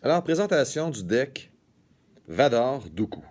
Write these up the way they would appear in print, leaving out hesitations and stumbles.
Alors, présentation du deck Vador Dooku.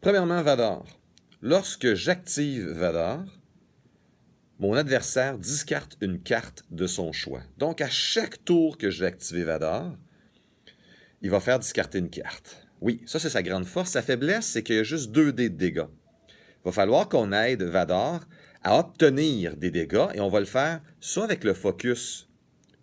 Premièrement, Vador. Lorsque j'active Vador, mon adversaire discarte une carte de son choix. Donc, à chaque tour que je vais activer Vador, il va faire discarter une carte. Oui, ça c'est sa grande force. Sa faiblesse, c'est qu'il y a juste 2 dés de dégâts. Il va falloir qu'on aide Vador à obtenir des dégâts et on va le faire soit avec le focus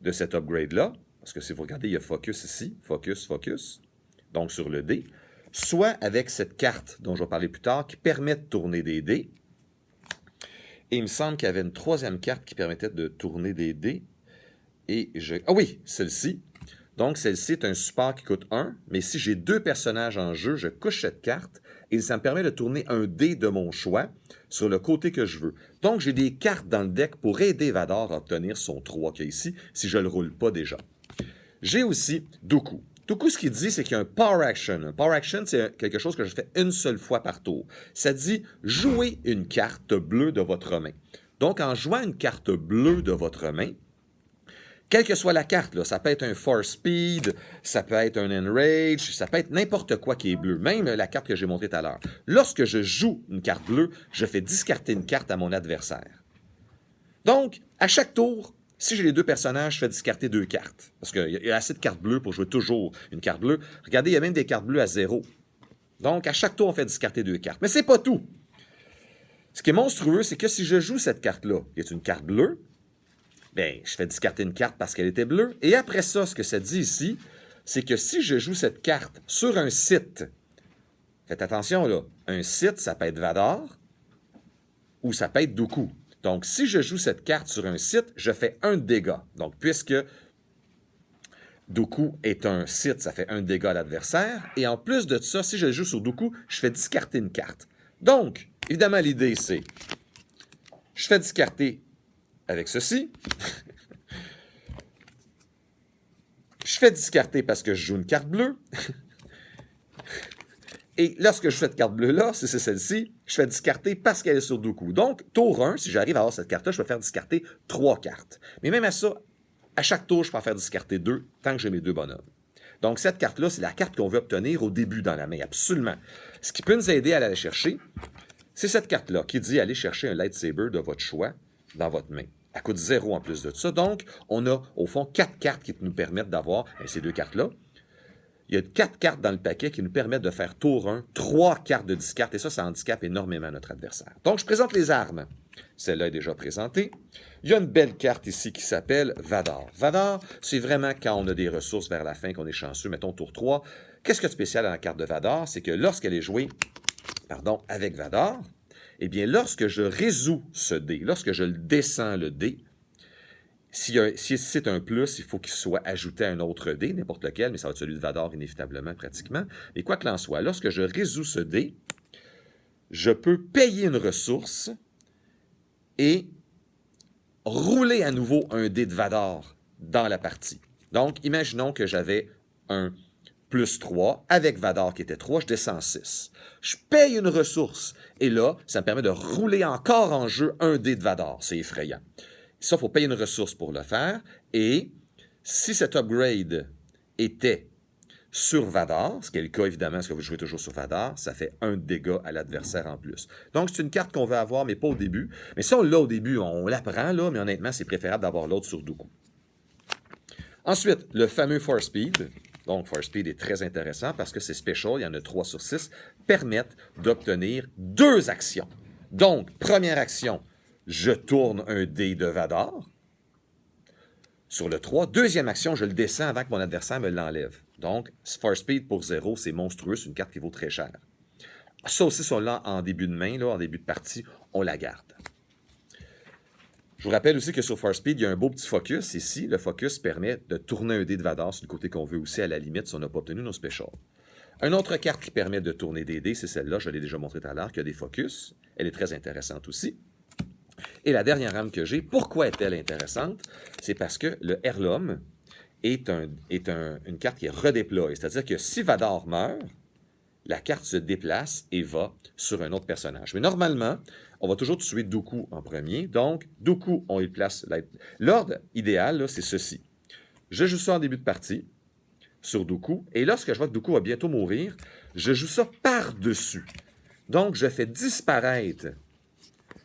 de cet upgrade-là, parce que si vous regardez, il y a focus ici, focus, focus, donc sur le dé, soit avec cette carte dont je vais parler plus tard qui permet de tourner des dés. Et il me semble qu'il y avait une troisième carte qui permettait de tourner des dés. Ah oui, celle-ci. Donc, celle-ci est un support qui coûte 1, mais si j'ai 2 personnages en jeu, je couche cette carte et ça me permet de tourner un dé de mon choix sur le côté que je veux. Donc, j'ai des cartes dans le deck pour aider Vador à obtenir son 3 qu'il y a ici, si je ne le roule pas déjà. J'ai aussi Dooku. Dooku, ce qu'il dit, c'est qu'il y a un Power Action. Un Power Action, c'est quelque chose que je fais une seule fois par tour. Ça dit « Jouez une carte bleue de votre main ». Donc, en jouant une carte bleue de votre main, quelle que soit la carte, là, ça peut être un Force Speed, ça peut être un Enrage, ça peut être n'importe quoi qui est bleu, même la carte que j'ai montrée tout à l'heure. Lorsque je joue une carte bleue, je fais discarter une carte à mon adversaire. Donc, à chaque tour, si j'ai les 2 personnages, je fais discarter 2 cartes. Parce qu'il y a assez de cartes bleues pour jouer toujours une carte bleue. Regardez, il y a même des cartes bleues à 0. Donc, à chaque tour, on fait discarter 2 cartes. Mais c'est pas tout. Ce qui est monstrueux, c'est que si je joue cette carte-là, qui est une carte bleue, bien, je fais discarter une carte parce qu'elle était bleue. Et après ça, ce que ça dit ici, c'est que si je joue cette carte sur un site, faites attention là, un site, ça peut être Vador ou ça peut être Dooku. Donc, si je joue cette carte sur un site, je fais 1 dégât. Donc, puisque Dooku est un site, ça fait 1 dégât à l'adversaire. Et en plus de ça, si je joue sur Dooku, je fais discarter une carte. Donc, évidemment, l'idée, c'est je fais discarter avec ceci. Je fais discarter parce que je joue une carte bleue. Et lorsque je fais cette carte bleue-là, si c'est celle-ci, je fais discarter parce qu'elle est sur Dooku. Donc, tour 1, si j'arrive à avoir cette carte-là, je peux faire discarter 3 cartes. Mais même à ça, à chaque tour, je peux en faire discarter 2 tant que j'ai mes 2 bonhommes. Donc, cette carte-là, c'est la carte qu'on veut obtenir au début dans la main, absolument. Ce qui peut nous aider à aller la chercher, c'est cette carte-là qui dit aller chercher un lightsaber de votre choix dans votre main. Elle coûte 0 en plus de ça. Donc, on a au fond 4 cartes qui nous permettent d'avoir ces 2 cartes-là. Il y a 4 cartes dans le paquet qui nous permettent de faire tour 1, 3 cartes de discarte, et ça handicape énormément notre adversaire. Donc, je présente les armes. Celle-là est déjà présentée. Il y a une belle carte ici qui s'appelle Vador. Vador, c'est vraiment quand on a des ressources vers la fin, qu'on est chanceux, mettons tour 3. Qu'est-ce qu'il y a de spécial dans la carte de Vador? C'est que lorsqu'elle est jouée avec Vador, eh bien, lorsque je résous ce dé, lorsque je le descends le dé, si c'est un plus, il faut qu'il soit ajouté à un autre dé, n'importe lequel, mais ça va être celui de Vador inévitablement, pratiquement. Et quoi qu'il en soit, lorsque je résous ce dé, je peux payer une ressource et rouler à nouveau un dé de Vador dans la partie. Donc, imaginons que j'avais un plus 3, avec Vador qui était 3, je descends 6. Je paye une ressource, et là, ça me permet de rouler encore en jeu un dé de Vador. C'est effrayant. Ça, il faut payer une ressource pour le faire, et si cet upgrade était sur Vador, ce qui est le cas évidemment, parce que vous jouez toujours sur Vador, ça fait 1 dégât à l'adversaire en plus. Donc, c'est une carte qu'on veut avoir, mais pas au début. Mais si on l'a au début, on l'apprend, là, mais honnêtement, c'est préférable d'avoir l'autre sur Dooku. Ensuite, le fameux Force Speed. Donc, Force Speed est très intéressant parce que c'est special, il y en a 3 sur 6, permettent d'obtenir 2 actions. Donc, première action, je tourne un dé de Vador sur le 3. Deuxième action, je le descends avant que mon adversaire me l'enlève. Donc, Force Speed pour 0, c'est monstrueux, c'est une carte qui vaut très cher. Ça aussi, si on l'a en début de main, là, en début de partie, on la garde. Je vous rappelle aussi que sur Force Speed, il y a un beau petit focus ici. Le focus permet de tourner un dé de Vador sur le côté qu'on veut aussi, à la limite, si on n'a pas obtenu nos specials. Une autre carte qui permet de tourner des dés, c'est celle-là, je l'ai déjà montré tout à l'heure, qui a des focus. Elle est très intéressante aussi. Et la dernière arme que j'ai, pourquoi est-elle intéressante? C'est parce que le Heirloom est une carte qui est redéployée. C'est-à-dire que si Vador meurt, la carte se déplace et va sur un autre personnage. Mais normalement, on va toujours tuer Dooku en premier. Donc, Dooku, on y place... L'ordre idéal, c'est ceci. Je joue ça en début de partie. sur Dooku. Et lorsque je vois que Dooku va bientôt mourir, je joue ça par-dessus. Donc, je fais disparaître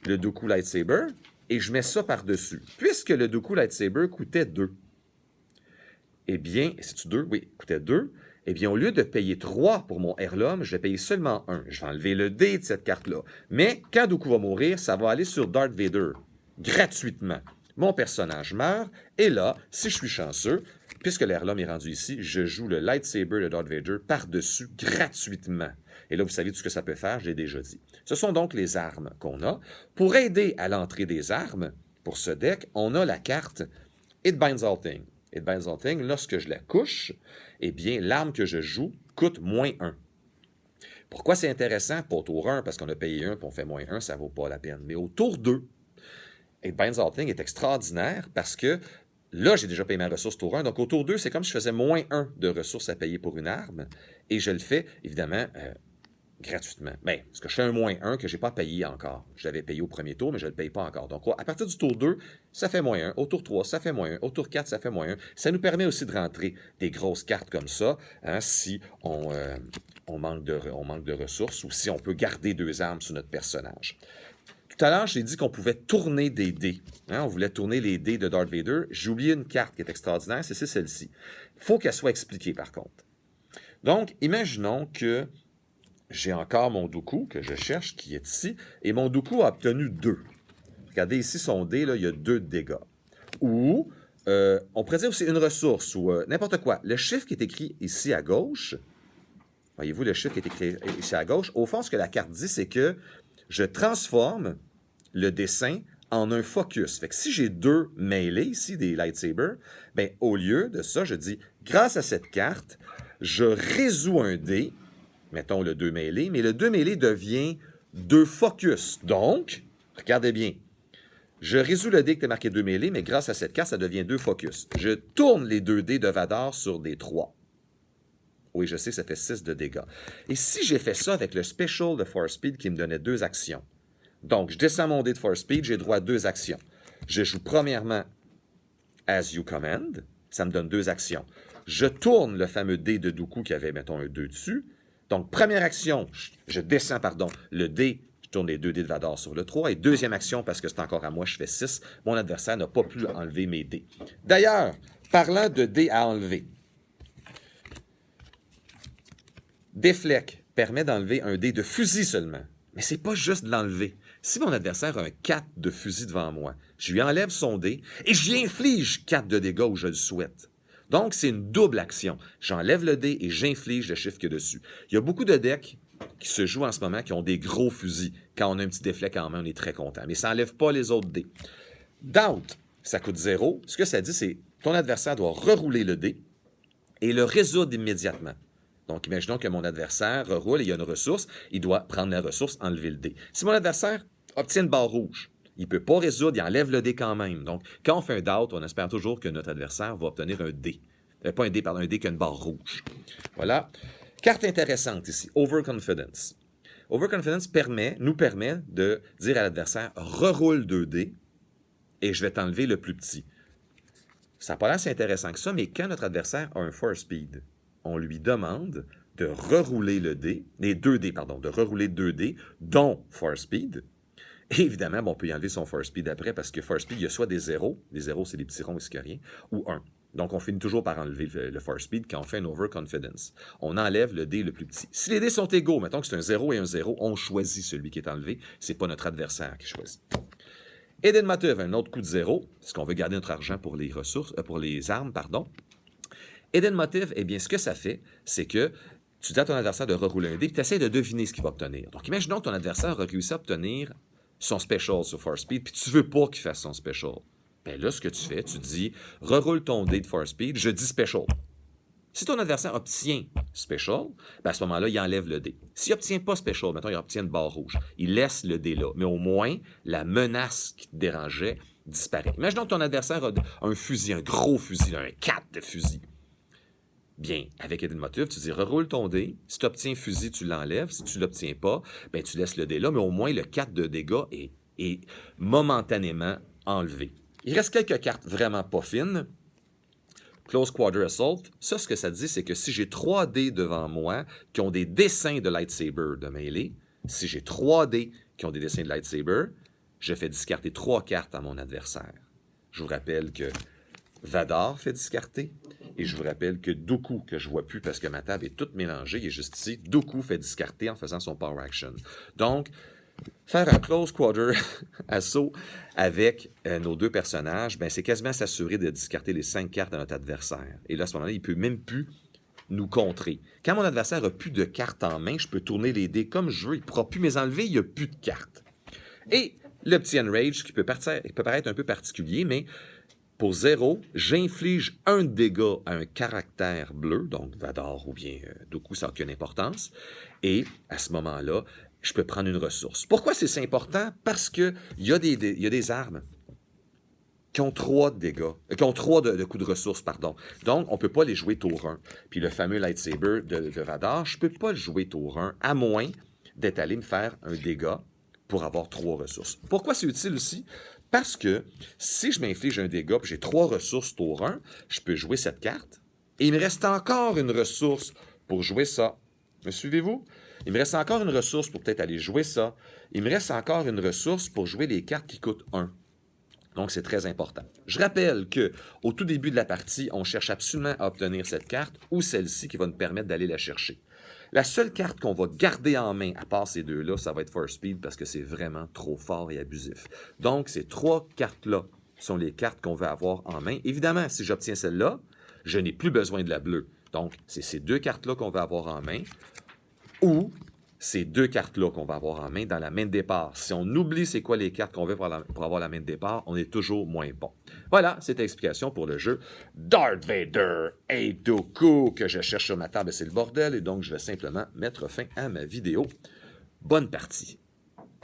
le Dooku Lightsaber et je mets ça par-dessus. Puisque le Dooku Lightsaber coûtait 2, eh bien, c'est-tu 2? Oui, coûtait 2. Eh bien, au lieu de payer 3 pour mon Heirloom, je vais payer seulement 1. Je vais enlever le dé de cette carte-là. Mais quand Dooku va mourir, ça va aller sur Darth Vader, gratuitement. Mon personnage meurt, et là, si je suis chanceux, puisque l'Heirloom est rendu ici, je joue le Lightsaber de Darth Vader par-dessus gratuitement. Et là, vous savez tout ce que ça peut faire, je l'ai déjà dit. Ce sont donc les armes qu'on a. Pour aider à l'entrée des armes, pour ce deck, on a la carte It Binds All Things. It Binds All Things, lorsque je la couche, eh bien, l'arme que je joue coûte -1. Pourquoi c'est intéressant? Pas au tour 1, parce qu'on a payé 1 et on fait -1, ça ne vaut pas la peine. Mais au tour 2, It Binds All Things est extraordinaire parce que là, j'ai déjà payé ma ressource tour 1. Donc, au tour 2, c'est comme si je faisais -1 de ressources à payer pour une arme. Et je le fais, évidemment, gratuitement. Bien, parce que je fais un -1 que je n'ai pas payé encore. Je l'avais payé au premier tour, mais je ne le paye pas encore. Donc, à partir du tour 2, ça fait -1. Au tour 3, ça fait -1. Au tour 4, ça fait -1. Ça nous permet aussi de rentrer des grosses cartes comme ça, hein, si on manque de ressources ou si on peut garder 2 armes sur notre personnage. Tout à l'heure, j'ai dit qu'on pouvait tourner des dés. Hein, on voulait tourner les dés de Darth Vader. J'ai oublié une carte qui est extraordinaire, c'est celle-ci. Il faut qu'elle soit expliquée, par contre. Donc, imaginons que j'ai encore mon Dooku que je cherche, qui est ici, et mon Dooku a obtenu 2. Regardez ici son dé, là, il y a 2 de dégâts. Ou, on pourrait dire aussi une ressource, ou n'importe quoi. Le chiffre qui est écrit ici à gauche, voyez-vous le chiffre qui est écrit ici à gauche, au fond, ce que la carte dit, c'est que je transforme le dessin en un focus. Fait que si j'ai 2 mêlés ici, des lightsabers, bien, au lieu de ça, je dis, grâce à cette carte, je résous un dé, mettons le 2 mêlé, mais le 2 mêlé devient 2 focus. Donc, regardez bien, je résous le dé qui était marqué 2 mêlé, mais grâce à cette carte, ça devient 2 focus. Je tourne les 2 dés de Vador sur des 3. Oui, je sais, ça fait 6 de dégâts. Et si j'ai fait ça avec le special de Force Speed qui me donnait 2 actions, donc je descends mon dé de Force Speed, j'ai droit à 2 actions. Je joue premièrement As You Command, ça me donne 2 actions. Je tourne le fameux dé de Dooku qui avait, mettons, un 2 dessus. Donc, première action, je descends, le dé, je tourne les 2 dés de Vador sur le 3. Et deuxième action, parce que c'est encore à moi, je fais 6. Mon adversaire n'a pas pu enlever mes dés. D'ailleurs, parlant de dés à enlever, Déflec permet d'enlever un dé de fusil seulement. Mais c'est pas juste de l'enlever. Si mon adversaire a un 4 de fusil devant moi, je lui enlève son dé et je lui inflige 4 de dégâts où je le souhaite. Donc, c'est une double action. J'enlève le dé et j'inflige le chiffre qu'il y a dessus. Il y a beaucoup de decks qui se jouent en ce moment qui ont des gros fusils. Quand on a un petit déflec en main, on est très content. Mais ça n'enlève pas les autres dés. Doubt, ça coûte 0. Ce que ça dit, c'est que ton adversaire doit rerouler le dé et le résoudre immédiatement. Donc, imaginons que mon adversaire reroule et il y a une ressource, il doit prendre la ressource, enlever le dé. Si mon adversaire obtient une barre rouge, il ne peut pas résoudre, il enlève le dé quand même. Donc, quand on fait un doubt, on espère toujours que notre adversaire va obtenir un dé. Pas un dé, pardon, un dé qui a une barre rouge. Voilà. Carte intéressante ici, Overconfidence. Overconfidence nous permet de dire à l'adversaire, reroule 2 dés et je vais t'enlever le plus petit. Ça n'a pas l'air si intéressant que ça, mais quand notre adversaire a un Force Speed, on lui demande de rerouler de rerouler 2 dés, dont Force Speed. Et évidemment, on peut y enlever son Force Speed après, parce que Force Speed, il y a soit des 0, les 0, c'est des petits ronds, c'est rien, ou 1. Donc, on finit toujours par enlever le Force Speed quand on fait une Overconfidence. On enlève le dé le plus petit. Si les dés sont égaux, mettons que c'est un 0 et un 0, on choisit celui qui est enlevé. C'est pas notre adversaire qui choisit. Hidden Motive, un autre coup de 0, parce qu'on veut garder notre argent pour les ressources, pour les armes, pardon. Hidden Motive, eh bien, ce que ça fait, c'est que tu dis à ton adversaire de rerouler un dé, puis tu essaies de deviner ce qu'il va obtenir. Donc, imaginons que ton adversaire a réussi à obtenir son special sur Force Speed, puis tu veux pas qu'il fasse son special. Bien là, ce que tu fais, tu dis, reroule ton dé de Force Speed, je dis special. Si ton adversaire obtient special, bien à ce moment-là, il enlève le dé. S'il n'obtient pas special, mettons, il obtient une barre rouge, il laisse le dé là, mais au moins, la menace qui te dérangeait disparaît. Imaginons que ton adversaire a un fusil, un gros fusil, un 4 de fusil. Bien, avec Hidden Motive, tu dis reroule ton dé. Si tu obtiens fusil, tu l'enlèves. Si tu ne l'obtiens pas, bien, tu laisses le dé là, mais au moins le 4 de dégâts est momentanément enlevé. Il reste quelques cartes vraiment pas fines. Close Quarter Assault, ça, ce que ça dit, c'est que si j'ai 3 dés devant moi qui ont des dessins de lightsaber de mêlée, si j'ai 3 dés qui ont des dessins de lightsaber, je fais discarter 3 cartes à mon adversaire. Je vous rappelle que Vadar fait discarter, et je vous rappelle que Dooku, que je ne vois plus parce que ma table est toute mélangée, il est juste ici, Dooku fait discarter en faisant son Power Action. Donc, faire un Close Quarter Assaut avec nos 2 personnages, ben, c'est quasiment s'assurer de discarter les 5 cartes à notre adversaire. Et là, à ce moment-là, il ne peut même plus nous contrer. Quand mon adversaire n'a plus de cartes en main, je peux tourner les dés comme je veux, il ne pourra plus me les enlever, il n'y a plus de cartes. Et le petit Enrage, qui peut paraître un peu particulier, mais pour 0, j'inflige un dégât à un caractère bleu, donc Vadar ou bien Dooku, ça n'a aucune importance. Et à ce moment-là, je peux prendre une ressource. Pourquoi c'est si important? Parce qu'il y a des armes qui ont 3 de dégâts, qui ont 3 de coups de ressources, pardon. Donc, on ne peut pas les jouer tour 1. Puis le fameux lightsaber de Vadar, je ne peux pas le jouer tour 1, à moins d'être allé me faire un dégât pour avoir 3 ressources. Pourquoi c'est utile aussi? Parce que si je m'inflige un dégât et j'ai 3 ressources tour 1, je peux jouer cette carte. Et il me reste encore une ressource pour jouer ça. Me suivez-vous? Il me reste encore une ressource pour peut-être aller jouer ça. Il me reste encore une ressource pour jouer les cartes qui coûtent 1. Donc, c'est très important. Je rappelle qu'au tout début de la partie, on cherche absolument à obtenir cette carte ou celle-ci qui va nous permettre d'aller la chercher. La seule carte qu'on va garder en main, à part ces 2-là, ça va être Force Speed parce que c'est vraiment trop fort et abusif. Donc, ces 3 cartes-là sont les cartes qu'on va avoir en main. Évidemment, si j'obtiens celle-là, je n'ai plus besoin de la bleue. Donc, c'est ces 2 cartes-là qu'on va avoir en main ou ces 2 cartes-là qu'on va avoir en main dans la main de départ. Si on oublie c'est quoi les cartes qu'on veut pour avoir la main de départ, on est toujours moins bon. Voilà, c'est l'explication pour le jeu Darth Vader et Dooku que je cherche sur ma table. C'est le bordel et donc je vais simplement mettre fin à ma vidéo. Bonne partie.